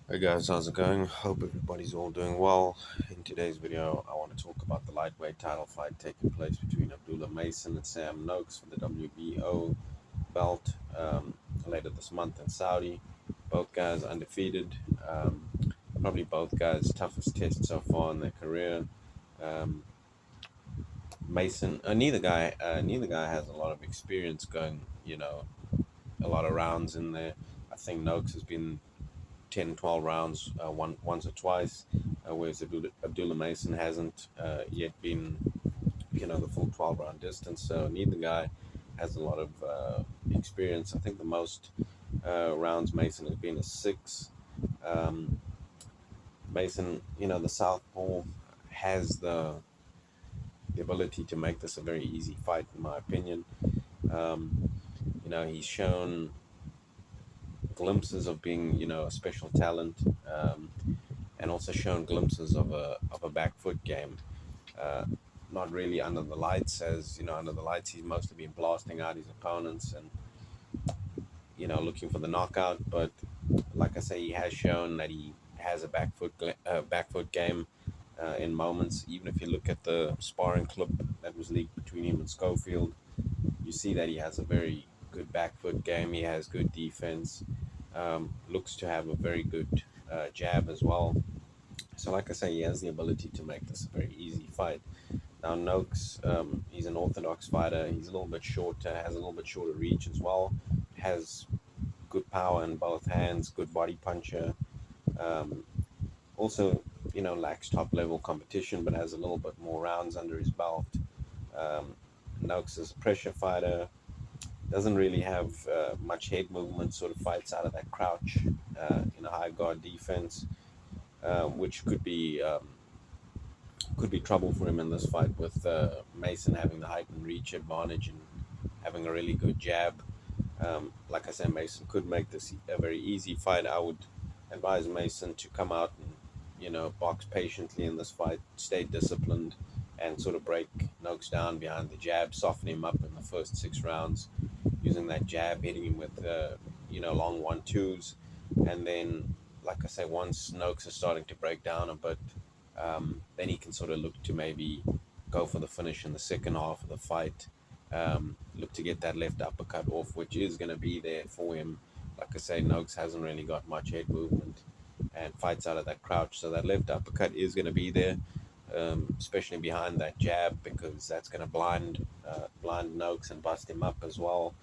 Hey guys, how's it going? Hope everybody's all doing well. In today's video, I want to talk about the lightweight title fight taking place between Abdullah Mason and Sam Noakes for the WBO belt later this month in Saudi. Both guys undefeated. Probably both guys' toughest test so far in their career. Um, neither guy has a lot of experience going, a lot of rounds in there. I think Noakes has been 10, 12 rounds once or twice, whereas Abdullah Mason hasn't yet been, the full 12 round distance. So neither guy has a lot of experience. I think the most rounds Mason has been is six. Um, Mason, the southpaw has the ability to make this a very easy fight, in my opinion. Um, he's shown glimpses of being, a special talent, and also shown glimpses of a back foot game. Uh, Not really under the lights, as under the lights he's mostly been blasting out his opponents and looking for the knockout. But like I say, he has shown that he has a back foot game in moments. Even if you look at the sparring clip that was leaked between him and Schofield, you see that he has a very good back foot game. He has good defense. Looks to have a very good jab as well. So, like I say, he has the ability to make this a very easy fight. Now, Noakes, he's an orthodox fighter. He's a little bit shorter, has a little bit shorter reach as well. Has good power in both hands, good body puncher. Um, Also, lacks top level competition, but has a little bit more rounds under his belt. Um, Noakes is a pressure fighter. Doesn't really have much head movement. Sort of fights out of that crouch in a high guard defense, which could be trouble for him in this fight, with Mason having the height and reach advantage and having a really good jab. Like I said, Mason could make this a very easy fight. I would advise Mason to come out and box patiently in this fight, stay disciplined, and sort of break Noakes down behind the jab, soften him up in the first 6 rounds, using that jab, hitting him with long 1-2s, and then, like I say, once Noakes is starting to break down a bit, then he can sort of look to maybe go for the finish in the second half of the fight. Look to get that left uppercut off, which is going to be there for him. Like I say, Noakes hasn't really got much head movement and fights out of that crouch, so that left uppercut is going to be there, especially behind that jab, because that's going to blind Noakes and bust him up as well.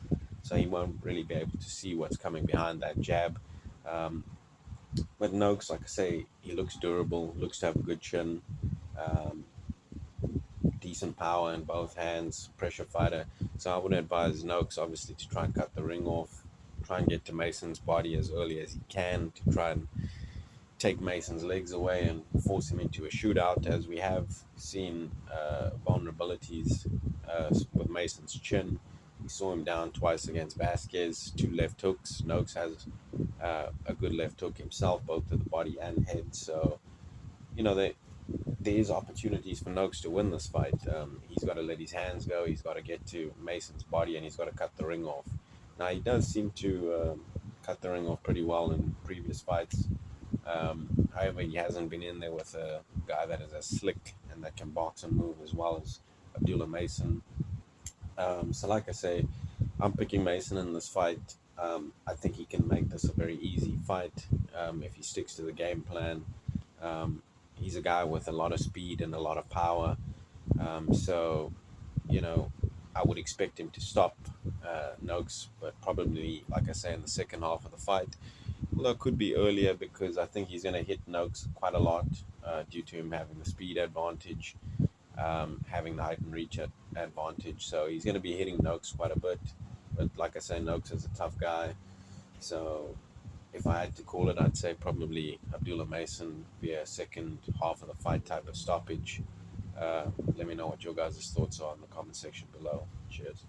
So he won't really be able to see what's coming behind that jab. Um, but Noakes, like I say, he looks durable, looks to have a good chin, um, decent power in both hands, pressure fighter. So I would advise Noakes, obviously, to try and cut the ring off, try and get to Mason's body as early as he can, to try and take Mason's legs away and force him into a shootout, as we have seen vulnerabilities with Mason's chin. We saw him down twice against Vasquez, 2 left hooks. Noakes has a good left hook himself, both to the body and head. So, there is opportunities for Noakes to win this fight. He's got to let his hands go. He's got to get to Mason's body, and he's got to cut the ring off. Now, he does seem to cut the ring off pretty well in previous fights. However, he hasn't been in there with a guy that is as slick and that can box and move as well as Abdullah Mason. So, like I say, I'm picking Mason in this fight. I think he can make this a very easy fight if he sticks to the game plan. He's a guy with a lot of speed and a lot of power. So, I would expect him to stop Noakes, but probably, like I say, in the second half of the fight. Although it could be earlier, because I think he's going to hit Noakes quite a lot due to him having the speed advantage, having the height and reach advantage. So he's going to be hitting Noakes quite a bit. But like I say, Noakes is a tough guy. So if I had to call it, I'd say probably Abdullah Mason via second half of the fight type of stoppage. Let me know what your guys' thoughts are in the comment section below. Cheers.